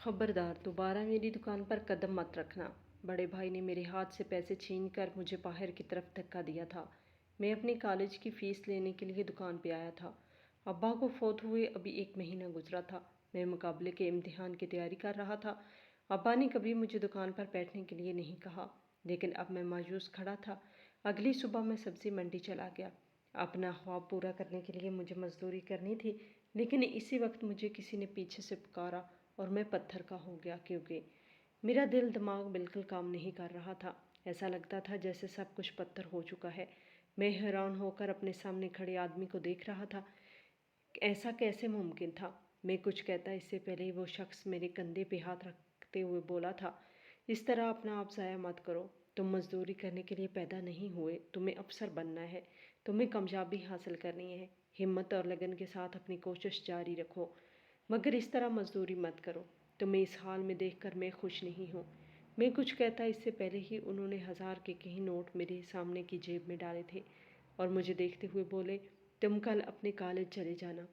खबरदार, दोबारा मेरी दुकान पर कदम मत रखना। बड़े भाई ने मेरे हाथ से पैसे छीनकर मुझे बाहर की तरफ धक्का दिया था। मैं अपने कॉलेज की फ़ीस लेने के लिए दुकान पे आया था। अब्बा को फौत हुए अभी 1 महीना गुजरा था। मैं मुकाबले के इम्तिहान की तैयारी कर रहा था। अब्बा ने कभी मुझे दुकान पर बैठने के लिए नहीं कहा, लेकिन अब मैं मायूस खड़ा था। अगली सुबह मैं सब्ज़ी मंडी चला गया। अपना ख्वाब पूरा करने के लिए मुझे मजदूरी करनी थी, लेकिन इसी वक्त मुझे किसी ने पीछे से पुकारा और मैं पत्थर का हो गया, क्योंकि मेरा दिल दिमाग बिल्कुल काम नहीं कर रहा था। ऐसा लगता था जैसे सब कुछ पत्थर हो चुका है। मैं हैरान होकर अपने सामने खड़े आदमी को देख रहा था। ऐसा कैसे मुमकिन था? मैं कुछ कहता इससे पहले ही वो शख्स मेरे कंधे पे हाथ रखते हुए बोला था, इस तरह अपना आप ज़ाया मत करो। तुम मजदूरी करने के लिए पैदा नहीं हुए, तुम्हें अफसर बनना है, तुम्हें कामयाबी हासिल करनी है। हिम्मत और लगन के साथ अपनी कोशिश जारी रखो, मगर इस तरह मजदूरी मत करो। तुम्हें इस हाल में देखकर मैं खुश नहीं हूँ। मैं कुछ कहता इससे पहले ही उन्होंने 1000 के कई नोट मेरे सामने की जेब में डाले थे और मुझे देखते हुए बोले, तुम कल अपने कॉलेज चले जाना।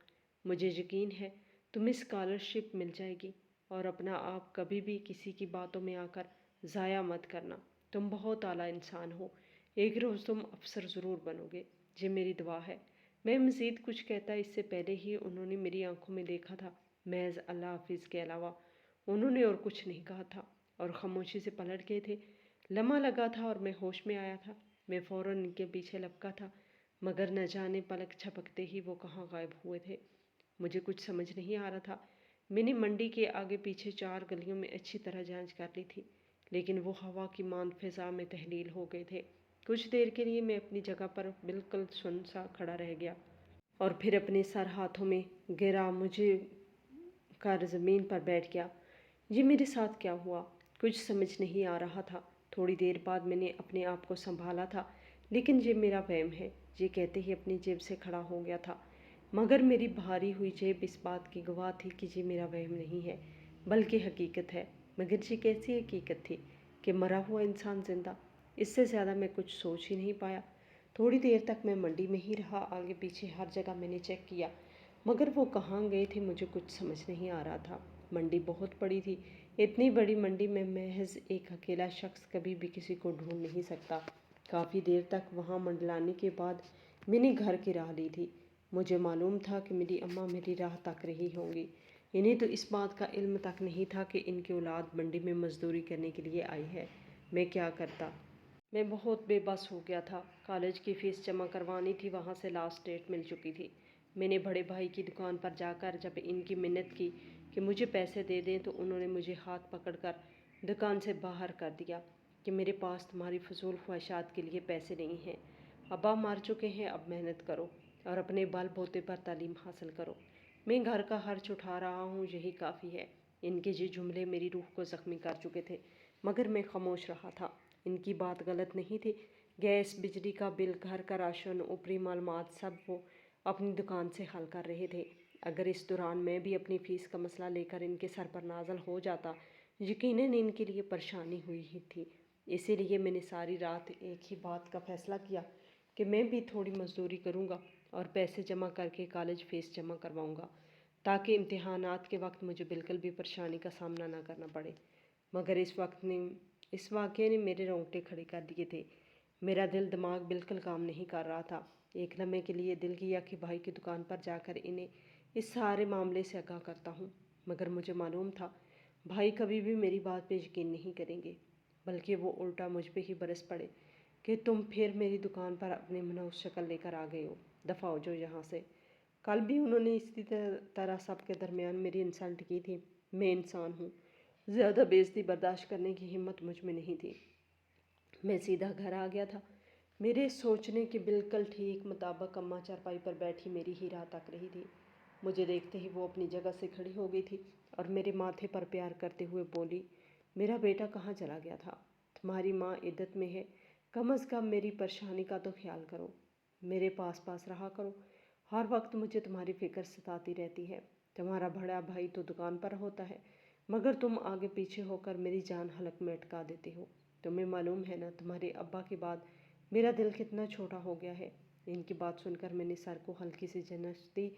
मुझे यकीन है तुम्हें स्कॉलरशिप मिल जाएगी, और अपना आप कभी भी किसी की बातों में आकर ज़ाया मत करना। तुम बहुत आला इंसान हो, एक रोज़ तुम अफसर ज़रूर बनोगे, ये मेरी दुआ है। मैं मज़ीद कुछ कहता इससे पहले ही उन्होंने मेरी आंखों में देखा था। महज अल्लाह हाफिज़ के अलावा उन्होंने और कुछ नहीं कहा था और खामोशी से पलट गए थे। लम्हा लगा था और मैं होश में आया था। मैं फ़ौरन इनके पीछे लपका था, मगर न जाने पलक झपकते ही वो कहाँ गायब हुए थे। मुझे कुछ समझ नहीं आ रहा था। मैंने मंडी के आगे पीछे 4 गलियों में अच्छी तरह जांच कर ली थी, लेकिन वो हवा की मांद फिजा में तहलील हो गए थे। कुछ देर के लिए मैं अपनी जगह पर बिल्कुल सुन सा खड़ा रह गया और फिर अपने सर हाथों में गिरा मुझे कर ज़मीन पर बैठ गया। ये मेरे साथ क्या हुआ? कुछ समझ नहीं आ रहा था। थोड़ी देर बाद मैंने अपने आप को संभाला था, लेकिन ये मेरा वहम है, ये कहते ही अपनी जेब से खड़ा हो गया था। मगर मेरी भारी हुई जेब इस बात की गवाह थी कि ये मेरा वहम नहीं है, बल्कि हकीकत है। मगर ये कैसी हकीकत थी कि मरा हुआ इंसान जिंदा? इससे ज़्यादा मैं कुछ सोच ही नहीं पाया। थोड़ी देर तक मैं मंडी में ही रहा। आगे पीछे हर जगह मैंने चेक किया, मगर वो कहाँ गए थे मुझे कुछ समझ नहीं आ रहा था। मंडी बहुत बड़ी थी। इतनी बड़ी मंडी में महज एक अकेला शख्स कभी भी किसी को ढूंढ नहीं सकता। काफ़ी देर तक वहाँ मंडलाने के बाद मैंने घर की राह ली थी। मुझे मालूम था कि मेरी अम्मा मेरी राह तक रही होंगी। इन्हें तो इस बात का इल्म तक नहीं था कि इनकी औलाद मंडी में मजदूरी करने के लिए आई है। मैं क्या करता? मैं बहुत बेबस हो गया था। कॉलेज की फ़ीस जमा करवानी थी, वहाँ से लास्ट डेट मिल चुकी थी। मैंने बड़े भाई की दुकान पर जाकर जब इनकी मिन्नत की कि मुझे पैसे दे दें, तो उन्होंने मुझे हाथ पकड़कर दुकान से बाहर कर दिया कि मेरे पास तुम्हारी फजूल ख्वाहिशात के लिए पैसे नहीं हैं। अब्बा मर चुके हैं, अब मेहनत करो और अपने बल बोते पर तालीम हासिल करो। मैं घर का खर्च उठा रहा हूँ, यही काफ़ी है। इनके ये जुमले मेरी रूह को ज़ख्मी कर चुके थे, मगर मैं खामोश रहा था। इनकी बात गलत नहीं थी। गैस, बिजली का बिल, घर का राशन, ऊपरी मालूमात सब वो अपनी दुकान से हल कर रहे थे। अगर इस दौरान मैं भी अपनी फ़ीस का मसला लेकर इनके सर पर नाज़ल हो जाता, यकीनन इनके लिए परेशानी हुई ही थी। इसीलिए मैंने सारी रात एक ही बात का फ़ैसला किया कि मैं भी थोड़ी मजदूरी करूँगा और पैसे जमा करके कॉलेज फ़ीस जमा करवाऊँगा, ताकि इम्तिहानात के वक्त मुझे बिल्कुल भी परेशानी का सामना ना करना पड़े। मगर इस वाक़ये ने मेरे रोंगटे खड़े कर दिए थे। मेरा दिल दिमाग बिल्कुल काम नहीं कर रहा था। एक लम्हे के लिए दिल किया कि भाई की दुकान पर जाकर इन्हें इस सारे मामले से आगाह करता हूँ, मगर मुझे मालूम था भाई कभी भी मेरी बात पे यकीन नहीं करेंगे, बल्कि वो उल्टा मुझ पे ही बरस पड़े कि तुम फिर मेरी दुकान पर अपने मनहूस शक्ल लेकर आ गए हो, दफ़ा हो जो यहाँ से। कल भी उन्होंने इसी तरह सबके दरमियान मेरी इंसल्ट की थी। मैं इंसान हूँ, ज़्यादा बेइज्जती बर्दाश्त करने की हिम्मत मुझ में नहीं थी। मैं सीधा घर आ गया था। मेरे सोचने के बिल्कुल ठीक मुताबिक अम्मा चारपाई पर बैठी मेरी ही राह तक रही थी। मुझे देखते ही वो अपनी जगह से खड़ी हो गई थी और मेरे माथे पर प्यार करते हुए बोली, मेरा बेटा कहाँ चला गया था? तुम्हारी माँ इद्दत में है, कम अज़ कम मेरी परेशानी का तो ख्याल करो, मेरे पास पास रहा करो। हर वक्त मुझे तुम्हारी फ़िक्र सताती रहती है। तुम्हारा बड़ा भाई तो दुकान पर होता है, मगर तुम आगे पीछे होकर मेरी जान हलक में अटका देते हो। तुम्हें मालूम है ना, तुम्हारे अब्बा के बाद मेरा दिल कितना छोटा हो गया है। इनकी बात सुनकर मैंने सर को हल्की सी झनकती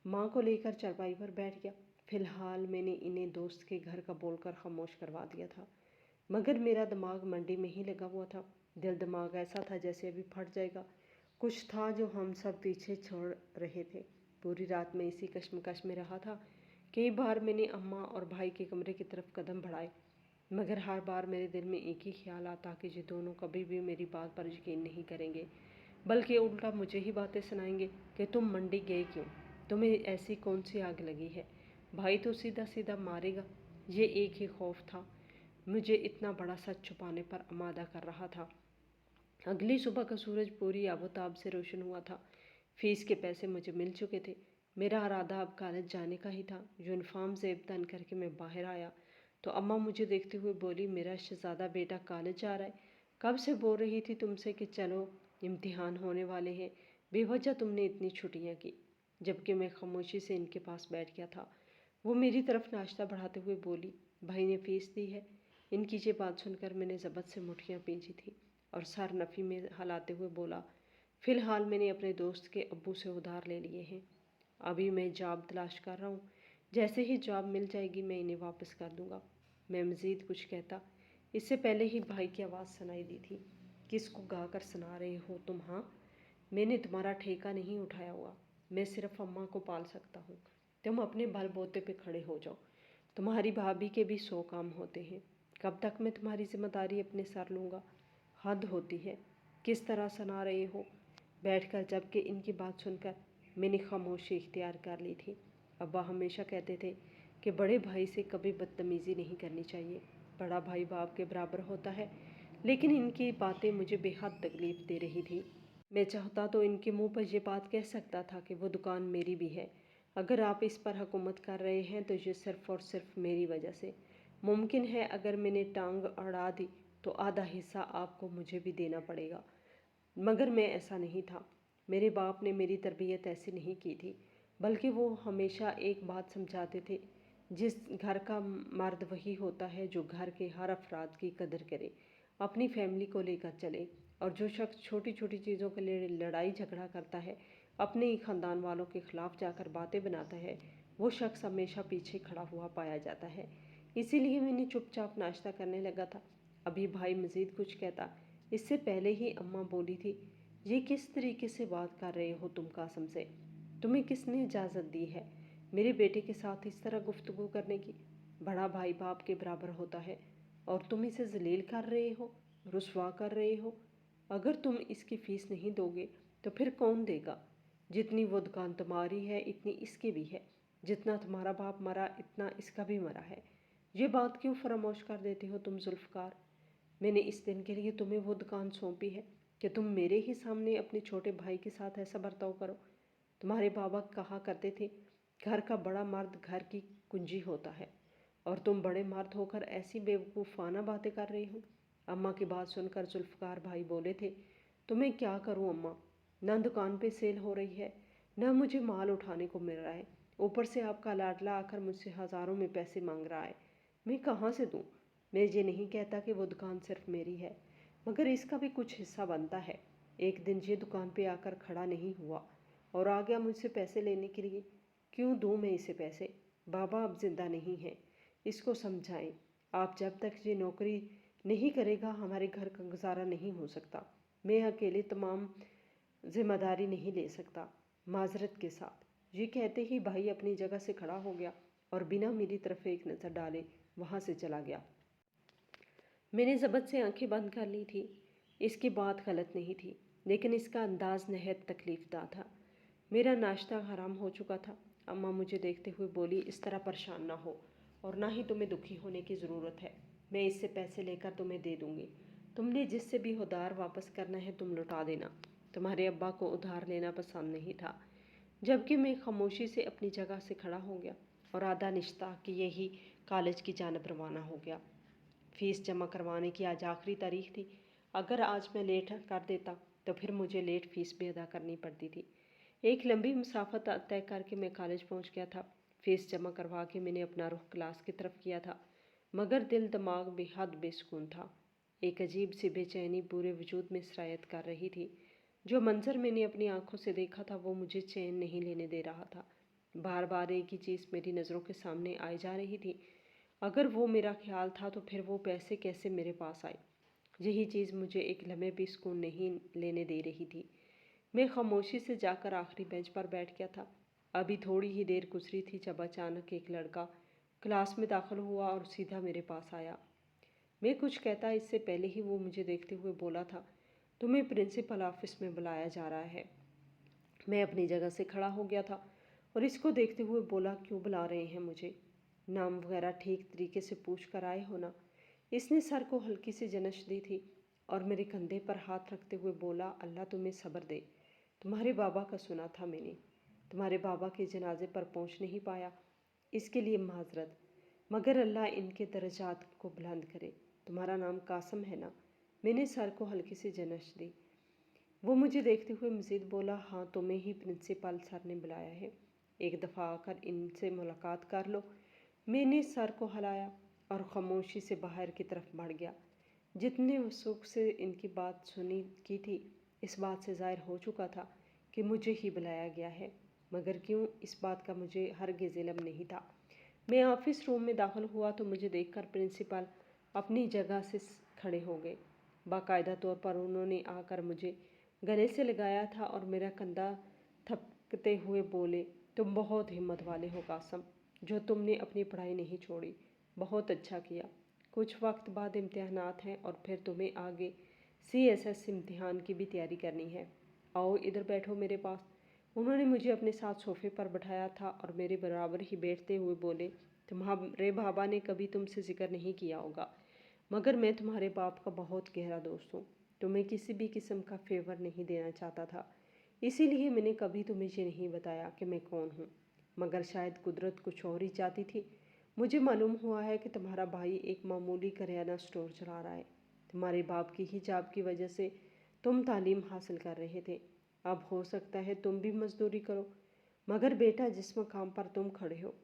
माँ को लेकर चारपाई पर बैठ गया। فی الحال میں نے انہیں دوست کے گھر کا بول کر خاموش کروا دیا تھا، مگر میرا دماغ منڈی میں ہی لگا ہوا تھا۔ دل دماغ ایسا تھا جیسے ابھی پھٹ جائے گا۔ کچھ تھا جو ہم سب پیچھے چھوڑ رہے تھے۔ پوری رات میں اسی کشمکش میں رہا تھا۔ کئی بار میں نے اماں اور بھائی کے کمرے کی طرف قدم بڑھائے، مگر ہر بار میرے دل میں ایک ہی خیال آتا کہ یہ دونوں کبھی بھی میری بات پر یقین نہیں کریں گے، بلکہ الٹا مجھے ہی باتیں سنائیں گے کہ تم منڈی گئے کیوں؟ تمہیں ایسی کون سی آگ لگی ہے؟ بھائی تو سیدھا سیدھا مارے گا۔ یہ ایک ہی خوف تھا، مجھے اتنا بڑا سچ چھپانے پر آمادہ کر رہا تھا۔ اگلی صبح کا سورج پوری آب و تاب سے روشن ہوا تھا۔ فیس کے پیسے مجھے مل چکے تھے۔ میرا ارادہ اب کالج جانے کا ہی تھا۔ یونیفارم زیب تن کر کے میں باہر آیا تو اماں مجھے دیکھتے ہوئے بولی، میرا شہزادہ بیٹا کالج جا رہا ہے؟ کب سے بول رہی تھی تم سے کہ چلو امتحان ہونے والے ہیں، بے وجہ تم نے اتنی چھٹیاں کی۔ جبکہ میں خاموشی سے ان کے پاس بیٹھ گیا تھا۔ وہ میری طرف ناشتہ بڑھاتے ہوئے بولی، بھائی نے فیس دی ہے؟ ان کی یہ بات سن کر میں نے ضبط سے مٹھیاں بھیجی تھی اور سر نفی میں ہلاتے ہوئے بولا، فی الحال میں نے اپنے دوست کے ابو سے ادھار لے لیے ہیں۔ ابھی میں جاب تلاش کر رہا ہوں، جیسے ہی جاب مل جائے گی میں انہیں واپس کر دوں گا۔ میں مزید کچھ کہتا اس سے پہلے ہی بھائی کی آواز سنائی دی تھی، کس کو گا کر سنا رہے ہو تم؟ ہاں، میں نے تمہارا ٹھیکہ نہیں اٹھایا ہوا، میں صرف اماں کو پال سکتا ہوں۔ تم اپنے بل بوتے پہ کھڑے ہو جاؤ، تمہاری بھابھی کے بھی 100 کام ہوتے ہیں۔ کب تک میں تمہاری ذمہ داری اپنے سر لوں گا؟ حد ہوتی ہے، کس طرح سنا رہے ہو؟ بیٹھ کر جبکہ ان کی بات سن کر میں نے خاموشی اختیار کر لی تھی۔ ابا ہمیشہ کہتے تھے کہ بڑے بھائی سے کبھی بدتمیزی نہیں کرنی چاہیے، بڑا بھائی باپ کے برابر ہوتا ہے، لیکن ان کی باتیں مجھے بے حد تکلیف دے رہی تھی۔ میں چاہتا تو ان کے منہ پر یہ بات کہہ سکتا تھا کہ وہ دکان میری بھی ہے، اگر آپ اس پر حکومت کر رہے ہیں تو یہ صرف اور صرف میری وجہ سے۔ ممکن ہے اگر میں نے ٹانگ اڑا دی تو آدھا حصہ آپ کو مجھے بھی دینا پڑے گا، مگر میں ایسا نہیں تھا۔ میرے باپ نے میری تربیت ایسی نہیں کی تھی، بلکہ وہ ہمیشہ ایک بات سمجھاتے تھے، جس گھر کا مرد وہی ہوتا ہے جو گھر کے ہر افراد کی قدر کرے، اپنی فیملی کو لے کر چلے، اور جو شخص چھوٹی چھوٹی چیزوں کے لیے لڑائی جھگڑا کرتا ہے، اپنے ہی خاندان والوں کے خلاف جا کر باتیں بناتا ہے، وہ شخص ہمیشہ پیچھے کھڑا ہوا پایا جاتا ہے۔ اسی لیے میں نے چپ چاپ ناشتہ کرنے لگا تھا۔ ابھی بھائی مزید کچھ کہتا اس سے پہلے ہی اماں بولی تھی، یہ کس طریقے سے بات کر رہے ہو تم قاسم سے؟ تمہیں کس نے اجازت دی ہے میرے بیٹے کے ساتھ اس طرح گفتگو کرنے کی؟ بڑا بھائی باپ کے برابر ہوتا ہے اور تم اسے ذلیل کر رہے ہو، رسوا کر رہے ہو۔ اگر تم اس کی فیس نہیں دو گے تو پھر کون دے گا؟ جتنی وہ دکان تمہاری ہے اتنی اس کی بھی ہے، جتنا تمہارا باپ مرا اتنا اس کا بھی مرا ہے۔ یہ بات کیوں فراموش کر دیتے ہو تم ذوالفقار؟ میں نے اس دن کے لیے تمہیں وہ دکان سونپی ہے کہ تم میرے ہی سامنے اپنے چھوٹے بھائی کے ساتھ ایسا برتاؤ کرو۔ تمہارے بابا کہا کرتے تھے، گھر کا بڑا مرد گھر کی کنجی ہوتا ہے، اور تم بڑے مرد ہو کر ایسی بیوقوفانہ باتیں کر رہے ہو۔ اماں کی بات سن کر ذوالفقار بھائی بولے تھے، تو میں کیا کروں اماں؟ نہ دکان پہ سیل ہو رہی ہے، نہ مجھے مال اٹھانے کو مل رہا ہے، اوپر سے آپ کا لاڈلا آ کر مجھ سے ہزاروں میں پیسے مانگ رہا ہے، میں کہاں سے دوں؟ میں یہ نہیں کہتا کہ وہ دکان صرف میری ہے، مگر اس کا بھی کچھ حصہ بنتا ہے۔ ایک دن یہ دکان پہ آ کر کھڑا نہیں ہوا اور آ گیا مجھ سے پیسے لینے کے لیے، کیوں دوں میں اسے پیسے؟ بابا اب زندہ نہیں ہے، اس کو سمجھائیں، آپ جب تک یہ نوکری نہیں کرے گا ہمارے گھر کا گزارا نہیں ہو سکتا، میں اکیلے تمام ذمہ داری نہیں لے سکتا، معذرت کے ساتھ۔ یہ کہتے ہی بھائی اپنی جگہ سے کھڑا ہو گیا اور بنا میری طرف ایک نظر ڈالے وہاں سے چلا گیا۔ میں نے ضبط سے آنکھیں بند کر لی تھی۔ اس کی بات غلط نہیں تھی، لیکن اس کا انداز نہایت تکلیف دہ تھا۔ میرا ناشتہ حرام ہو چکا تھا۔ اماں مجھے دیکھتے ہوئے بولی، اس طرح پریشان نہ ہو، اور نہ ہی تمہیں دکھی ہونے کی ضرورت ہے، میں اس سے پیسے لے کر تمہیں دے دوں گی۔ تم نے جس سے بھی ادھار واپس کرنا ہے تم لوٹا دینا۔ تمہارے ابا کو ادھار لینا پسند نہیں تھا۔ جبکہ میں خاموشی سے اپنی جگہ سے کھڑا ہو گیا اور آدھا نشتہ کیے ہی کالج کی جانب روانہ ہو گیا۔ فیس جمع کروانے کی آج آخری تاریخ تھی۔ اگر آج میں لیٹ کر دیتا تو پھر مجھے لیٹ فیس بھی ادا کرنی پڑتی تھی۔ ایک لمبی مسافت طے کر کے میں کالج پہنچ گیا تھا۔ فیس جمع کروا کے میں نے اپنا رخ کلاس کی طرف کیا تھا، مگر دل دماغ بے حد بے سکون تھا۔ ایک عجیب سی بے چینی پورے وجود میں سرایت کر رہی تھی۔ جو منظر میں نے اپنی آنکھوں سے دیکھا تھا وہ مجھے چین نہیں لینے دے رہا تھا۔ बार बार एक ही चीज़ मेरी नज़रों के सामने आई जा रही थी। अगर वो मेरा ख्याल था तो फिर वो पैसे कैसे मेरे पास आए? यही चीज़ मुझे एक लम्हे भी सुकून नहीं लेने दे रही थी। मैं खामोशी से जाकर आखिरी बेंच पर बैठ गया था। अभी थोड़ी ही देर गुजरी थी जब अचानक एक लड़का क्लास में दाखिल हुआ और सीधा मेरे पास आया। मैं कुछ कहता इससे पहले ही वो मुझे देखते हुए बोला था, तुम्हें प्रिंसिपल ऑफिस में बुलाया जा रहा है। मैं अपनी जगह से खड़ा हो गया था और इसको देखते हुए बोला, क्यों बुला रहे हैं मुझे? नाम वगैरह ठीक तरीके से पूछ कर आए हो ना? इसने सर को हल्की सी जनश दी थी और मेरे कंधे पर हाथ रखते हुए बोला, अल्लाह तुम्हें सब्र दे। तुम्हारे बाबा का सुना था मैंने। तुम्हारे बाबा के जनाजे पर पहुंच नहीं पाया, इसके लिए माजरत, मगर अल्लाह इनके दर्जात को बुलंद करे। तुम्हारा नाम कासम है ना? मैंने सर को हल्की सी जनश दी। वो मुझे देखते हुए मज़ीद बोला, हाँ तुम्हें ही प्रिंसिपल सर ने बुलाया है, एक दफ़ा आकर इनसे मुलाकात कर लो। मैंने सर को हिलाया और खामोशी से बाहर की तरफ बढ़ गया। जितने उत्सुक से इनकी बात सुनी की थी, इस बात से ज़ाहिर हो चुका था कि मुझे ही बुलाया गया है, मगर क्यों, इस बात का मुझे हरगिज़ इल्म नहीं था। मैं ऑफिस रूम में दाखिल हुआ तो मुझे देखकर प्रिंसिपल अपनी जगह से खड़े हो गए। बाकायदा तौर पर उन्होंने आकर मुझे गले से लगाया था और मेरा कंधा थपकते हुए बोले, तुम बहुत हिम्मत वाले हो कासम, जो तुमने अपनी पढ़ाई नहीं छोड़ी। बहुत अच्छा किया। कुछ वक्त बाद इम्तिहानात हैं और फिर तुम्हें आगे CSS इम्तिहान की भी तैयारी करनी है। आओ इधर बैठो मेरे पास। उन्होंने मुझे अपने साथ सोफे पर बैठाया था और मेरे बराबर ही बैठते हुए बोले, तुम्हारे बाबा ने कभी तुमसे जिक्र नहीं किया होगा, मगर मैं तुम्हारे बाप का बहुत गहरा दोस्त हूँ। तुम्हें किसी भी किस्म का फेवर नहीं देना चाहता था, इसीलिए मैंने कभी तुम्हें ये नहीं बताया कि मैं कौन हूँ, मगर शायद कुदरत कुछ और ही चाहती थी। मुझे मालूम हुआ है कि तुम्हारा भाई एक मामूली करियाना स्टोर चला रहा है। तुम्हारे बाप की हिजाब की वजह से तुम तालीम हासिल कर रहे थे। अब हो सकता है तुम भी मजदूरी करो, मगर बेटा जिस मकाम पर तुम खड़े हो,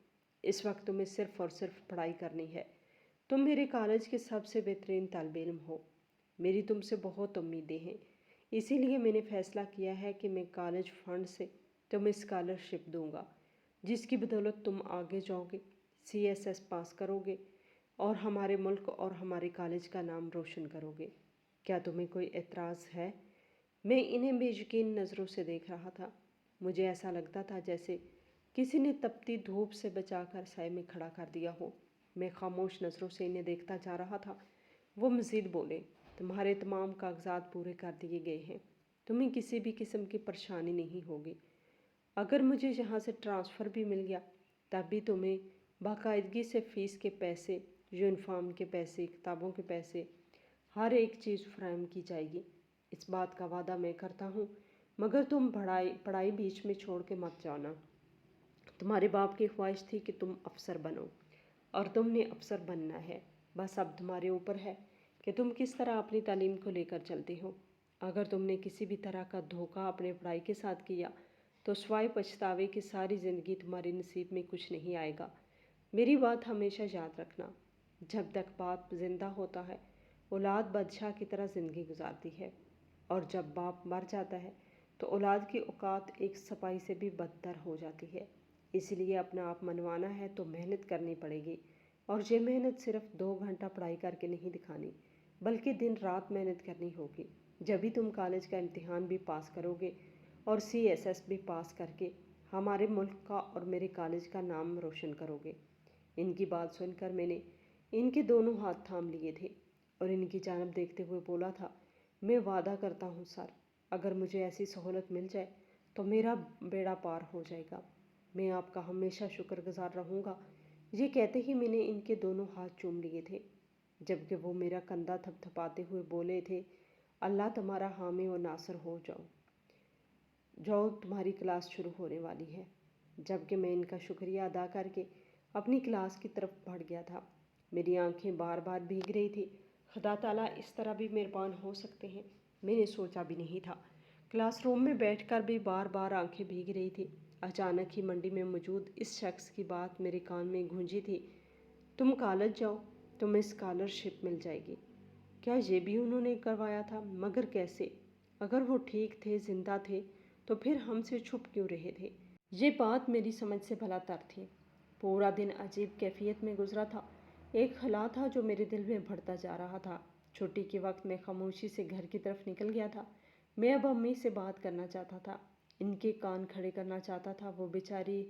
इस वक्त तुम्हें सिर्फ और सिर्फ पढ़ाई करनी है। तुम मेरे कॉलेज के सबसे बेहतरीन तालिब इल्म हो। मेरी तुमसे बहुत उम्मीदें हैं, इसीलिए मैंने फ़ैसला किया है कि मैं कॉलेज फंड से तुम्हें स्कॉलरशिप दूंगा, जिसकी बदौलत तुम आगे जाओगे, CSS पास करोगे और हमारे मुल्क और हमारे कॉलेज का नाम रोशन करोगे। क्या तुम्हें कोई एतराज़ है? मैं इन्हें बेयकीन नज़रों से देख रहा था। मुझे ऐसा लगता था जैसे किसी ने तपती धूप से बचाकर साए में खड़ा कर दिया हो। मैं खामोश नज़रों से इन्हें देखता जा रहा था। वो मज़ीद बोले, तुम्हारे तमाम कागजात पूरे कर दिए गए हैं, तुम्हें किसी भी किस्म की परेशानी नहीं होगी। अगर मुझे यहाँ से ट्रांसफ़र भी मिल गया तब भी तुम्हें बाकायदगी से फ़ीस के पैसे, यूनिफॉर्म के पैसे, किताबों के पैसे, हर एक चीज़ फराहम की जाएगी। इस बात का वादा मैं करता हूँ, मगर तुम पढ़ाई बीच में छोड़ के मत जाना। तुम्हारे बाप की ख्वाहिश थी कि तुम अफसर बनो और तुमने अफसर बनना है। बस अब तुम्हारे ऊपर है कि तुम किस तरह अपनी तालीम को लेकर चलते हो। अगर तुमने किसी भी तरह का धोखा अपने पढ़ाई के साथ किया तो स्वाय पछतावे की सारी ज़िंदगी तुम्हारे नसीब में कुछ नहीं आएगा। मेरी बात हमेशा याद रखना, जब तक बाप जिंदा होता है औलाद बादशाह की तरह ज़िंदगी गुजारती है, और जब बाप मर जाता है तो औलाद की औकात एक सपाई से भी बदतर हो जाती है। इसलिए अपना आप मनवाना है तो मेहनत करनी पड़ेगी, और ये मेहनत सिर्फ 2 घंटा पढ़ाई करके नहीं दिखानी, बल्कि दिन रात मेहनत करनी होगी। जब भी तुम कॉलेज का इम्तिहान भी पास करोगे और CSS भी पास करके हमारे मुल्क का और मेरे कॉलेज का नाम रोशन करोगे। इनकी बात सुनकर मैंने इनके दोनों हाथ थाम लिए थे और इनकी जानब देखते हुए बोला था, मैं वादा करता हूँ सर, अगर मुझे ऐसी सहूलत मिल जाए तो मेरा बेड़ा पार हो जाएगा। मैं आपका हमेशा शुक्रगुजार रहूँगा। ये कहते ही मैंने इनके दोनों हाथ चूम लिए थे, जबकि वो मेरा कंधा थपथपाते हुए बोले थे, अल्लाह तुम्हारा हामी और नासर हो जाओ, जाओ तुम्हारी क्लास शुरू होने वाली है। जबकि मैं इनका शुक्रिया अदा करके अपनी क्लास की तरफ बढ़ गया था। मेरी आंखें बार बार भीग रही थी। खुदा ताला इस तरह भी मेहरबान हो सकते हैं, मैंने सोचा भी नहीं था। क्लासरूम में बैठकर भी बार बार आंखें भीग रही थी। अचानक ही मंडी में मौजूद इस शख्स की बात मेरे कान में गूंजी थी, तुम कॉलेज जाओ, तुम्हें स्कॉलरशिप मिल जाएगी। क्या ये भी उन्होंने करवाया था? मगर कैसे? अगर वो ठीक थे, जिंदा थे, तो फिर हमसे छुप क्यों रहे थे? ये बात मेरी समझ से भला तर थी। पूरा दिन अजीब कैफियत में गुजरा था। एक ख़ला था जो मेरे दिल में बढ़ता जा रहा था। छुट्टी के वक्त मैं खामोशी से घर की तरफ निकल गया था। मैं अब अम्मी से बात करना चाहता था, इनके कान खड़े करना चाहता था। वो बेचारी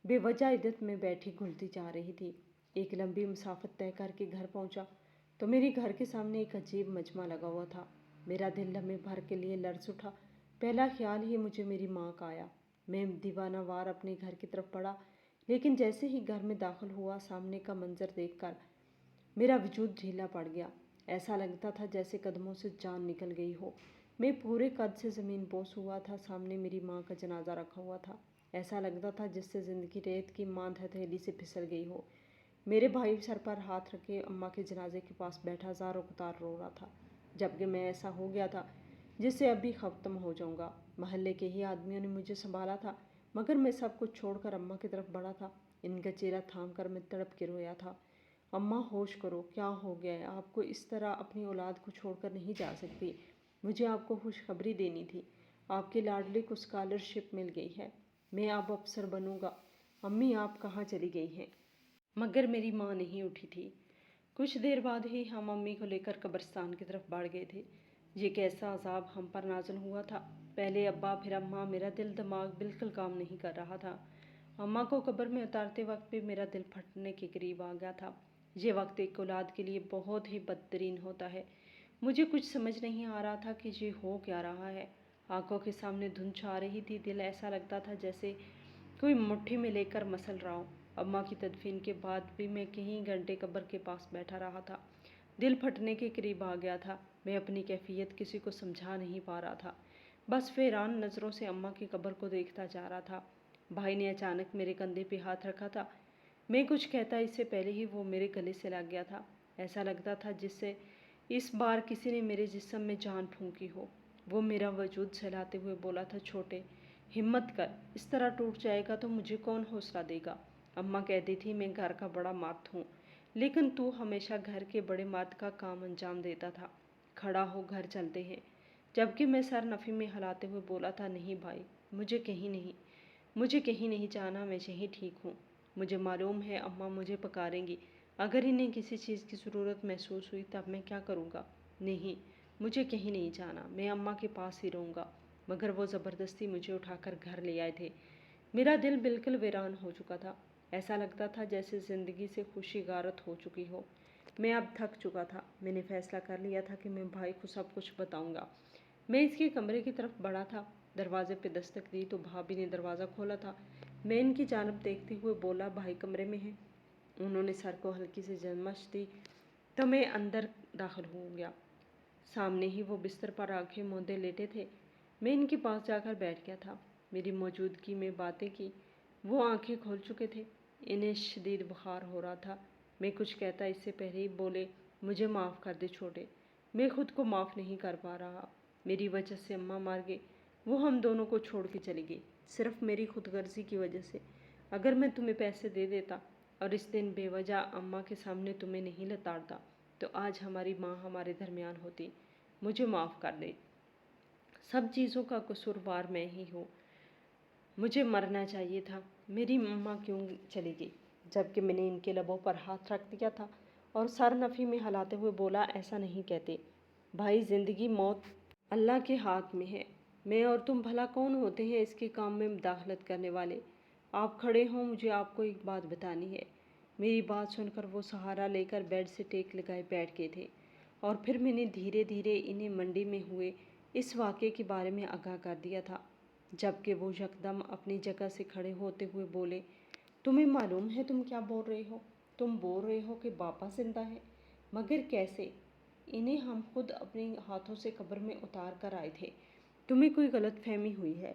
बेवजह इद्दत में बैठी घुलती जा रही थी। एक लंबी मुसाफत तय करके घर पहुंचा तो मेरे घर के सामने एक अजीब मजमा लगा हुआ था। मेरा दिल लम्हे भर के लिए लर्ज उठा। पहला ख्याल ही मुझे मेरी माँ का आया। मैं दीवाना वार अपने घर की तरफ बढ़ा, लेकिन जैसे ही घर में दाखिल हुआ, सामने का मंजर देखकर मेरा वजूद ढीला पड़ गया। ऐसा लगता था जैसे कदमों से जान निकल गई हो। मैं पूरे कद से ज़मीन बोस हुआ था। सामने मेरी माँ का जनाजा रखा हुआ था। ऐसा लगता था जिससे ज़िंदगी रेत की मांद हथेली से फिसल गई हो। मेरे भाई सर पर हाथ रखे अम्मा के जनाजे के पास बैठा ज़ारो कतार रो रहा था, जबकि मैं ऐसा हो गया था जिससे अभी ख़त्म हो जाऊंगा। महल्ले के ही आदमियों ने मुझे संभाला था, मगर मैं सब कुछ छोड़कर अम्मा की तरफ बढ़ा था। इनका चेहरा थाम कर मैं तड़प के रोया था। अम्मा, होश करो, क्या हो गया है? आपको इस तरह अपनी औलाद को छोड़कर नहीं जा सकती। मुझे आपको खुशखबरी देनी थी। आपके लाडले को स्कॉलरशिप मिल गई है। मैं अब अफसर बनूंगा। अम्मी, आप कहाँ चली गई हैं? मगर मेरी माँ नहीं उठी थी। कुछ देर बाद ही हम अम्मी को लेकर कब्रिस्तान की तरफ बढ़ गए थे। ये कैसा अजाब हम पर नाज़िल हुआ था। पहले अब्बा, फिर अम्मा। मेरा दिल दिमाग बिल्कुल काम नहीं कर रहा था। अम्मा को कब्र में उतारते वक्त भी मेरा दिल फटने के करीब आ गया था। ये वक्त एक औलाद के लिए बहुत ही बदतरीन होता है। मुझे कुछ समझ नहीं आ रहा था कि ये हो क्या रहा है। आंखों के सामने धुंध छा रही थी। दिल ऐसा लगता था जैसे कोई मुट्ठी में लेकर मसल रहा हो। अम्मा की तदफीन के बाद भी मैं कई घंटे कब्र के पास बैठा रहा था। दिल फटने के करीब आ गया था। मैं अपनी कैफियत किसी को समझा नहीं पा रहा था। बस हैरान नज़रों से अम्मा की कब्र को देखता जा रहा था। भाई ने अचानक मेरे कंधे पे हाथ रखा था। मैं कुछ कहता इससे पहले ही वो मेरे गले से लग गया था। ऐसा लगता था जिससे इस बार किसी ने मेरे जिस्म में जान फूंकी हो। वो मेरा वजूद सहलाते हुए बोला था, छोटे, हिम्मत कर, इस तरह टूट जाएगा तो मुझे कौन हौसला देगा। अम्मा कहती थी, मैं घर का बड़ा मर्द हूँ, लेकिन तू हमेशा घर के बड़े मर्द का काम अंजाम देता था। खड़ा हो, घर चलते हैं। जबकि मैं सर नफ़ी में हिलाते हुए बोला था, नहीं भाई, मुझे कहीं नहीं जाना, मैं यहीं ठीक हूँ। मुझे मालूम है अम्मा मुझे पकारेंगी। अगर इन्हें किसी चीज़ की ज़रूरत महसूस हुई तब मैं क्या करूँगा? नहीं, मुझे कहीं नहीं जाना, मैं अम्मा के पास ही रहूँगा। मगर वो ज़बरदस्ती मुझे उठाकर घर ले आए थे। मेरा दिल बिल्कुल वीरान हो चुका था। ऐसा लगता था जैसे ज़िंदगी से खुशी गारत हो चुकी हो। मैं अब थक चुका था। मैंने फैसला कर लिया था कि मैं भाई को सब कुछ बताऊंगा। मैं इसके कमरे की तरफ बढ़ा था। दरवाजे पे दस्तक दी तो भाभी ने दरवाज़ा खोला था। मैं इनकी जानब देखते हुए बोला, भाई कमरे में है। उन्होंने सर को हल्की सी जमश दी तो मैं अंदर दाखिल हो गया। सामने ही वो बिस्तर पर आंखें मूंदे लेटे थे। मैं इनके पास जाकर बैठ गया था। मेरी मौजूदगी में बातें की। वो आंखें खोल चुके थे। इन्हें शदीद बुखार हो रहा था। मैं कुछ कहता इससे पहले ही बोले, मुझे माफ़ कर दे छोटे, मैं खुद को माफ़ नहीं कर पा रहा। मेरी वजह से अम्मा मार गई। वो हम दोनों को छोड़ के चली गई, सिर्फ मेरी खुदगर्जी की वजह से। अगर मैं तुम्हें पैसे दे देता और इस दिन बेवजह अम्मा के सामने तुम्हें नहीं लताड़ता तो आज हमारी माँ हमारे दरमियान होती। मुझे माफ़ कर दे। सब चीज़ों का कसूरवार मैं ही हूँ। मुझे मरना चाहिए था। मेरी मम्मा क्यों चली गई? जबकि मैंने इनके लबों पर हाथ रख दिया था और सर नफ़ी में हिलाते हुए बोला, ऐसा नहीं कहते भाई, ज़िंदगी मौत अल्लाह के हाथ में है। मैं और तुम भला कौन होते हैं इसके काम में मुदाखलत करने वाले? आप खड़े हों, मुझे आपको एक बात बतानी है। मेरी बात सुनकर वो सहारा लेकर बेड से टेक लगाए बैठ गए थे और फिर मैंने धीरे धीरे इन्हें मंडी में हुए इस वाक़े के बारे में आगाह कर दिया था। जबकि वो यकदम अपनी जगह से खड़े होते हुए बोले, तुम्हें मालूम है तुम क्या बोल रहे हो? तुम बोल रहे हो कि बापा जिंदा है, मगर कैसे? इन्हें हम खुद अपने हाथों से कब्र में उतार कर आए थे। तुम्हें कोई गलत फहमी हुई है।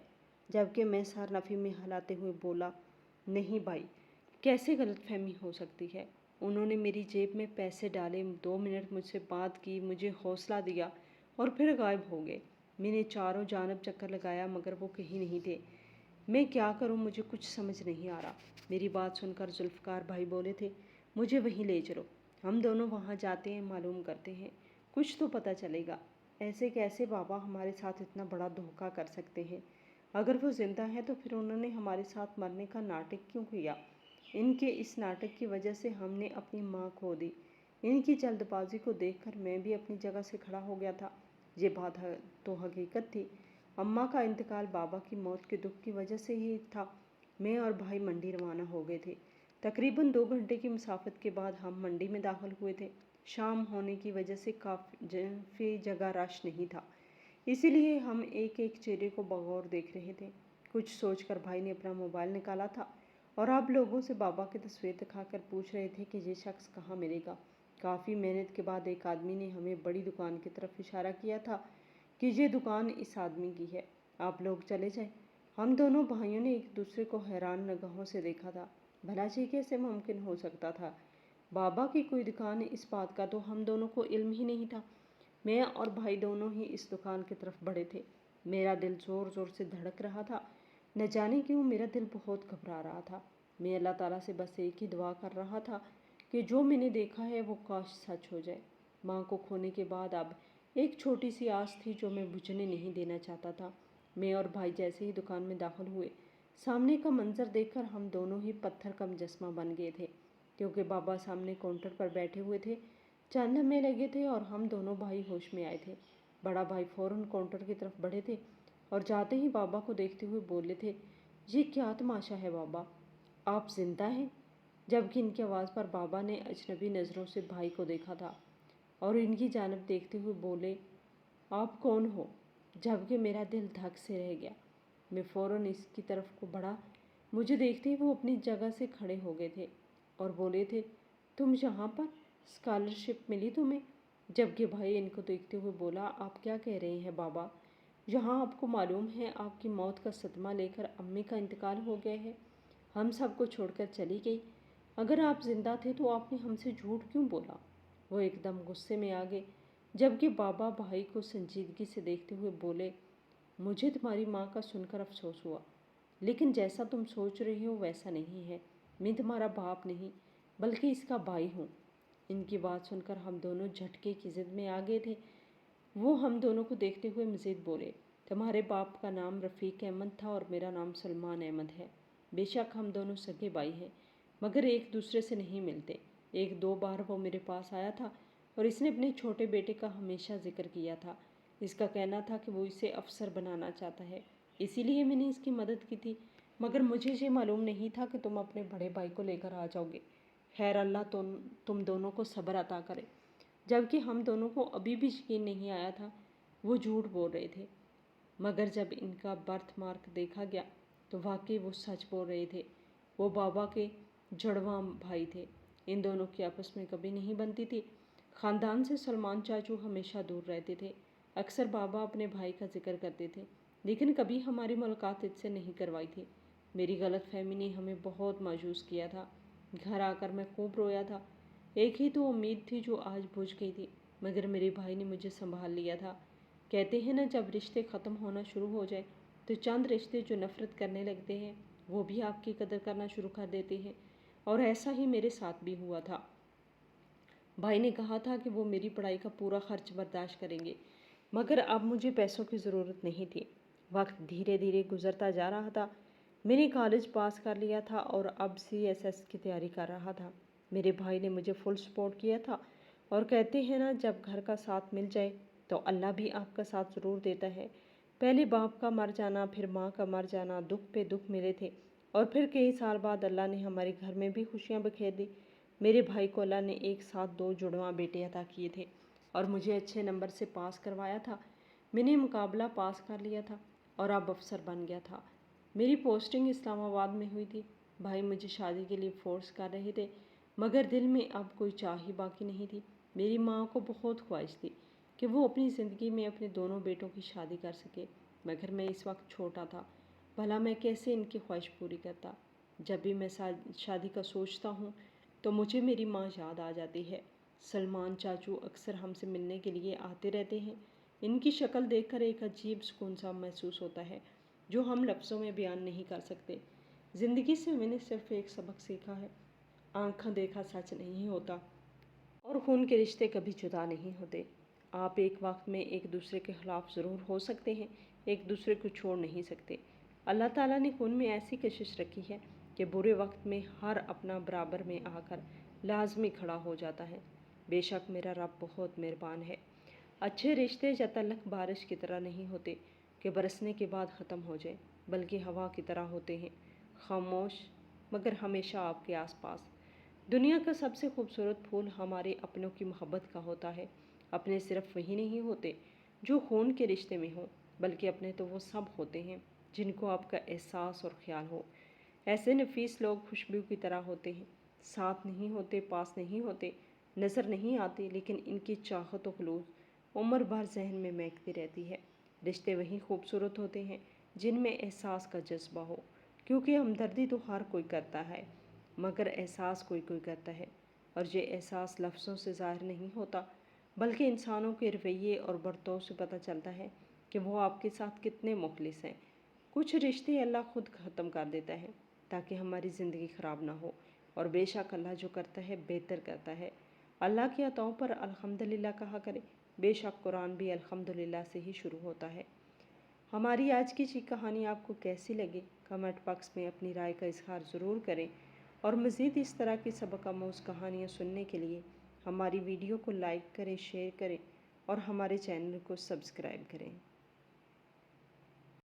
जबकि मैं सर नफ़ी में हिलाते हुए बोला, नहीं भाई, कैसे गलत फहमी हो सकती है? उन्होंने मेरी जेब में पैसे डाले, 2 मिनट मुझसे बात की, मुझे हौसला दिया और फिर गायब हो गए। मैंने चारों जानब चक्कर लगाया मगर वो कहीं नहीं थे। मैं क्या करूं, मुझे कुछ समझ नहीं आ रहा। मेरी बात सुनकर जुल्फ़कार भाई बोले थे, मुझे वहीं ले चलो, हम दोनों वहां जाते हैं, मालूम करते हैं, कुछ तो पता चलेगा। ऐसे कैसे बाबा हमारे साथ इतना बड़ा धोखा कर सकते हैं? اگر وہ زندہ ہے تو پھر انہوں نے ہمارے ساتھ مرنے کا ناٹک کیوں کیا؟ ان کے اس ناٹک کی وجہ سے ہم نے اپنی ماں کھو دی۔ ان کی جلد بازی کو دیکھ کر میں بھی اپنی جگہ سے کھڑا ہو گیا تھا۔ یہ بات تو حقیقت تھی۔ اماں کا انتقال بابا کی موت کے دکھ کی وجہ سے ہی تھا۔ میں اور بھائی منڈی روانہ ہو گئے تھے۔ تقریباً 2 گھنٹے کی مسافت کے بعد ہم منڈی میں داخل ہوئے تھے۔ شام ہونے کی وجہ سے کافی جگہ رش نہیں تھا، اسی لیے ہم ایک ایک چہرے کو بغور دیکھ رہے تھے۔ کچھ سوچ کر بھائی نے اپنا موبائل نکالا تھا اور آپ لوگوں سے بابا کی تصویر دکھا کر پوچھ رہے تھے کہ یہ شخص کہاں ملے گا۔ کافی محنت کے بعد ایک آدمی نے ہمیں بڑی دکان کی طرف اشارہ کیا تھا کہ یہ دکان اس آدمی کی ہے، آپ لوگ چلے جائیں۔ ہم دونوں بھائیوں نے ایک دوسرے کو حیران نگاہوں سے دیکھا تھا۔ بھلا یہ کیسے ممکن ہو سکتا تھا؟ بابا کی کوئی دکان، اس بات کا تو ہم دونوں کو علم ہی نہیں تھا۔ میں اور بھائی دونوں ہی اس دکان کی طرف بڑھے تھے۔ میرا دل زور زور سے دھڑک رہا تھا۔ نہ جانے کیوں میرا دل بہت گھبرا رہا تھا۔ میں اللہ تعالیٰ سے بس ایک ہی دعا کر رہا تھا کہ جو میں نے دیکھا ہے وہ کاش سچ ہو جائے۔ ماں کو کھونے کے بعد اب ایک چھوٹی سی آس تھی جو میں بجھنے نہیں دینا چاہتا تھا۔ میں اور بھائی جیسے ہی دکان میں داخل ہوئے، سامنے کا منظر دیکھ کر ہم دونوں ہی پتھر کا مجسمہ بن گئے تھے، کیونکہ بابا سامنے کاؤنٹر پر بیٹھے ہوئے تھے، چند لمحے لگے تھے اور ہم دونوں بھائی ہوش میں آئے تھے۔ بڑا بھائی فوراً کاؤنٹر کی طرف بڑھے تھے اور جاتے ہی بابا کو دیکھتے ہوئے بولے تھے، یہ کیا تماشا ہے بابا، آپ زندہ ہیں؟ جبکہ ان کی آواز پر بابا نے اجنبی نظروں سے بھائی کو دیکھا تھا اور ان کی جانب دیکھتے ہوئے بولے، آپ کون ہو؟ جبکہ میرا دل دھک سے رہ گیا۔ میں فوراً اس کی طرف کو بڑھا۔ مجھے دیکھتے ہی وہ اپنی جگہ سے کھڑے ہو گئے تھے اور بولے تھے، تم یہاں پر؟ اسکالرشپ ملی تمہیں؟ جبکہ بھائی ان کو دیکھتے ہوئے بولا، آپ کیا کہہ رہے ہیں بابا؟ یہاں آپ کو معلوم ہے آپ کی موت کا صدمہ لے کر امی کا انتقال ہو گیا ہے، ہم سب کو چھوڑ کر چلی گئی۔ اگر آپ زندہ تھے تو آپ نے ہم سے جھوٹ کیوں بولا؟ وہ ایک دم غصے میں آ گئے، جبکہ بابا بھائی کو سنجیدگی سے دیکھتے ہوئے بولے، مجھے تمہاری ماں کا سن کر افسوس ہوا، لیکن جیسا تم سوچ رہے ہو ویسا نہیں ہے۔ میں تمہارا باپ نہیں بلکہ اس کا بھائی ہوں۔ ان کی بات سن کر ہم دونوں جھٹکے کی ضد میں آ گئے تھے۔ وہ ہم دونوں کو دیکھتے ہوئے مزید بولے، تمہارے باپ کا نام رفیق احمد تھا اور میرا نام سلمان احمد ہے۔ بے شک ہم دونوں سگے بھائی ہیں، مگر ایک دوسرے سے نہیں ملتے۔ 1-2 بار وہ میرے پاس آیا تھا اور اس نے اپنے چھوٹے بیٹے کا ہمیشہ ذکر کیا تھا۔ اس کا کہنا تھا کہ وہ اسے افسر بنانا چاہتا ہے، اسی لیے میں نے اس کی مدد کی تھی، مگر مجھے یہ معلوم نہیں تھا کہ تم اپنے بڑے بھائی کو لے کر آ جاؤ گے۔ خیر اللہ تم دونوں کو صبر عطا کرے۔ جبکہ ہم دونوں کو ابھی بھی یقین نہیں آیا تھا وہ جھوٹ بول رہے تھے، مگر جب ان کا برتھ مارک دیکھا گیا تو واقعی وہ سچ بول رہے تھے۔ وہ بابا کے جڑواں بھائی تھے۔ ان دونوں کی آپس میں کبھی نہیں بنتی تھی۔ خاندان سے سلمان چاچو ہمیشہ دور رہتے تھے۔ اکثر بابا اپنے بھائی کا ذکر کرتے تھے، لیکن کبھی ہماری ملاقات ان سے نہیں کروائی تھی۔ میری غلط فہمی نے ہمیں بہت مایوس کیا تھا۔ گھر آ کر میں خوب رویا تھا۔ ایک ہی تو امید تھی جو آج بجھ گئی تھی، مگر میرے بھائی نے مجھے سنبھال لیا تھا۔ کہتے ہیں نا، جب رشتے ختم ہونا شروع ہو جائے تو چند رشتے جو نفرت کرنے لگتے ہیں وہ بھی آپ کی قدر کرنا شروع کر دیتے ہیں، اور ایسا ہی میرے ساتھ بھی ہوا تھا۔ بھائی نے کہا تھا کہ وہ میری پڑھائی کا پورا خرچ برداشت کریں گے، مگر اب مجھے پیسوں کی ضرورت نہیں تھی۔ وقت دھیرے دھیرے گزرتا جا رہا تھا۔ میں نے کالج پاس کر لیا تھا اور اب CSS کی تیاری کر رہا تھا۔ میرے بھائی نے مجھے فل سپورٹ کیا تھا، اور کہتے ہیں نا، جب گھر کا ساتھ مل جائے تو اللہ بھی آپ کا ساتھ ضرور دیتا ہے۔ پہلے باپ کا مر جانا، پھر ماں کا مر جانا، دکھ پہ دکھ ملے تھے، اور پھر کئی سال بعد اللہ نے ہمارے گھر میں بھی خوشیاں بکھیر دی۔ میرے بھائی کو اللہ نے ایک ساتھ 2 جڑواں بیٹے عطا کیے تھے اور مجھے اچھے نمبر سے پاس کروایا تھا۔ میں نے مقابلہ پاس کر لیا تھا اور اب افسر بن گیا تھا۔ میری پوسٹنگ اسلام آباد میں ہوئی تھی۔ بھائی مجھے شادی کے لیے فورس کر رہے تھے، مگر دل میں اب کوئی چاہ ہی باقی نہیں تھی۔ میری ماں کو بہت خواہش تھی کہ وہ اپنی زندگی میں اپنے دونوں بیٹوں کی شادی کر سکے، مگر میں اس وقت چھوٹا تھا، بھلا میں کیسے ان کی خواہش پوری کرتا۔ جب بھی میں شادی کا سوچتا ہوں تو مجھے میری ماں یاد آ جاتی ہے۔ سلمان چاچو اکثر ہم سے ملنے کے لیے آتے رہتے ہیں۔ ان کی شکل دیکھ کر ایک عجیب سکون سا محسوس ہوتا ہے جو ہم لفظوں میں بیان نہیں کر سکتے۔ زندگی سے میں نے صرف ایک سبق سیکھا ہے، آنکھوں دیکھا سچ نہیں ہوتا اور خون کے رشتے کبھی جدا نہیں ہوتے۔ آپ ایک وقت میں ایک دوسرے کے خلاف ضرور ہو سکتے ہیں، ایک دوسرے کو چھوڑ نہیں سکتے۔ اللہ تعالیٰ نے کون میں ایسی کشش رکھی ہے کہ برے وقت میں ہر اپنا برابر میں آ کر لازمی کھڑا ہو جاتا ہے۔ بے شک میرا رب بہت مہربان ہے۔ اچھے رشتے یا تعلق بارش کی طرح نہیں ہوتے کہ برسنے کے بعد ختم ہو جائے، بلکہ ہوا کی طرح ہوتے ہیں، خاموش مگر ہمیشہ آپ کے آس پاس۔ دنیا کا سب سے خوبصورت پھول ہمارے اپنوں کی محبت کا ہوتا ہے۔ اپنے صرف وہی نہیں ہوتے جو خون کے رشتے میں ہوں، بلکہ اپنے تو وہ سب ہوتے ہیں جن کو آپ کا احساس اور خیال ہو۔ ایسے نفیس لوگ خوشبو کی طرح ہوتے ہیں، ساتھ نہیں ہوتے، پاس نہیں ہوتے، نظر نہیں آتے، لیکن ان کی چاہت و خلوص عمر بھر ذہن میں مہکتی رہتی ہے۔ رشتے وہی خوبصورت ہوتے ہیں جن میں احساس کا جذبہ ہو، کیونکہ ہمدردی تو ہر کوئی کرتا ہے مگر احساس کوئی کوئی کرتا ہے، اور یہ احساس لفظوں سے ظاہر نہیں ہوتا بلکہ انسانوں کے رویے اور برتاؤ سے پتہ چلتا ہے کہ وہ آپ کے ساتھ کتنے مخلص ہیں۔ کچھ رشتے اللہ خود ختم کر دیتا ہے تاکہ ہماری زندگی خراب نہ ہو، اور بے شک اللہ جو کرتا ہے بہتر کرتا ہے۔ اللہ کی عطاؤں پر الحمدللہ کہا کرے، بے شک قرآن بھی الحمدللہ سے ہی شروع ہوتا ہے۔ ہماری آج کی کہانی آپ کو کیسی لگی؟ کمنٹ باکس میں اپنی رائے کا اظہار ضرور کریں، اور مزید اس طرح کی سبق آموز کہانیاں سننے کے لیے ہماری ویڈیو کو لائک کریں، شیئر کریں اور ہمارے چینل کو سبسکرائب کریں۔